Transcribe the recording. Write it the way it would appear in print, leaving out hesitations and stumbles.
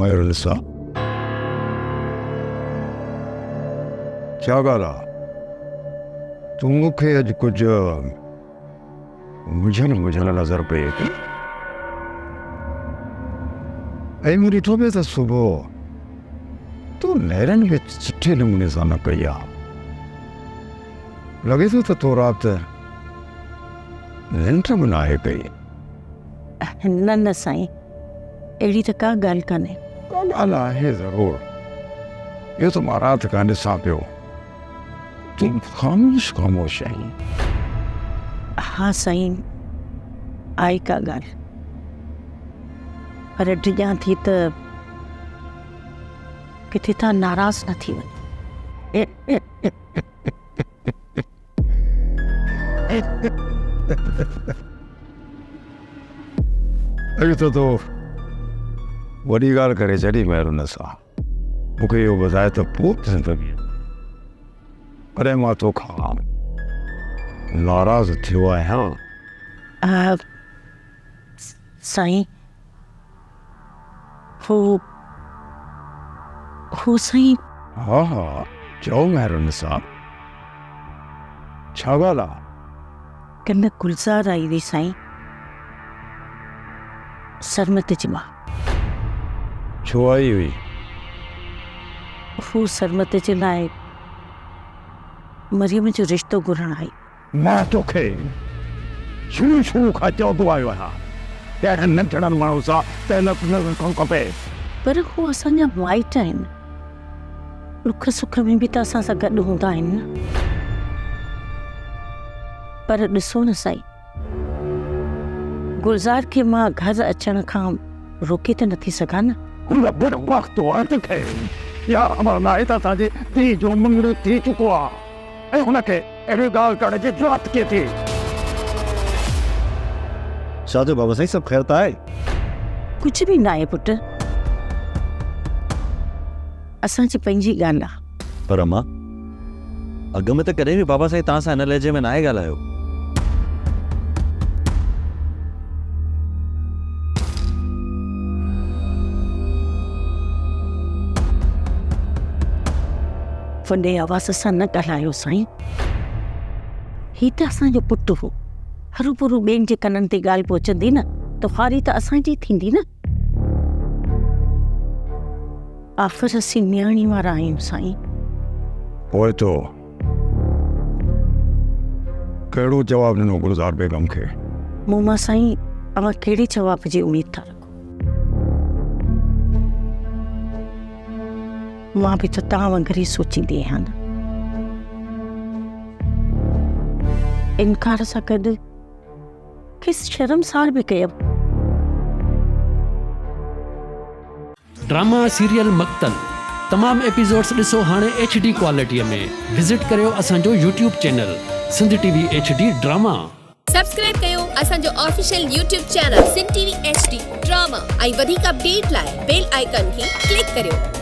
Mayrulsa. क्या गाला तू मुखे अज कुछ मुझे नजर पे ऐ मुरी ठोबे त सुबह तू नेरन में सुठे नमूने सां न कई आहे लॻे थो त तो रात निंड बि न आहे कई न साईं अहिड़ी त का ॻाल्हि कान्हे ॻाल्हि आहे ज़रूर इहो त मां राति खां ॾिसां पियो तूं ख़ामोश आहीं हाँ साईं आई का ॻाल्हि पर डिॼां थी त किथे तव्हां नाराज़ न थी वञो अॼु त तो वॾी ॻाल्हि करे छॾी महिरुन सां मूंखे इहो ॿुधाए त पोइ ज़िंदगी अरे मां तोखां नाराज़ थियो आहियां साईं हू साईं हा हा चओ महिरुन साहब छा ॻाल्हि आहे कन गुलज़ार आई हुई साईं सरमत जी मां छो आई हुई हू सरमत जे लाइ मरियम जो रिश्तो घुरण आई मां तोखे शुरू खां चवंदो आयो आहियां अहिड़नि नंढड़नि माण्हू सां त न कोन खपे पर हू असांजा माइट आहिनि दुख सुख में बि त असां सां गॾु हूंदा आहिनि न पर ॾिसो न साईं गुलज़ार खे मां घर अचण खां रोके त नथी सघां न हुन बुढ़ वक़्तु आहे खे या अमर नाहे त असांजे धीउ जो मंगड़ो थी चुको आहे ऐं हुनखे अहिड़ी ॻाल्हि करण जी ज़रूरत कीअं थी छा थियो बाबा साईं सभु ख़ैर त आहे कुझु बि न आहे पुटु असांजी पंहिंजी ॻाल्हि आहे पर अम्मा अॻ में त कॾहिं बि बाबा साईं तव्हां सां हिन लहजे में न आहे ॻाल्हायो वॾे आवाज़ सां न ॻाल्हायो साईं ही त असांजो पुटु हो हरू भरू ॿियनि जे कननि ते ॻाल्हि पहुचंदी न त हारी त असांजी थींदी न आख़िर असीं नियाणी वारा आहियूं साईं पोइ तो कहिड़ो जवाबु ॾिनो गुलज़ार बेगम खे मूं मां साईं अवां कहिड़े जवाब जी उमेद था रखो मां बि त तव्हां वांगुरु ई सोचींदी आहियां न इनकार सां गॾु खेसि शर्मसार बि कयमि ड्रामा सीरियल मक़तल तमाम एपिसोड्स ॾिसो हाणे HD क्वालिटीअ में विज़िट करियो असांजो YouTube channel SindhTVHD drama subscribe कयो असांजो official YouTube channel SindhTVHD drama ऐं वधीक अपडेट लाइ बेल आइकन खे क्लिक करियो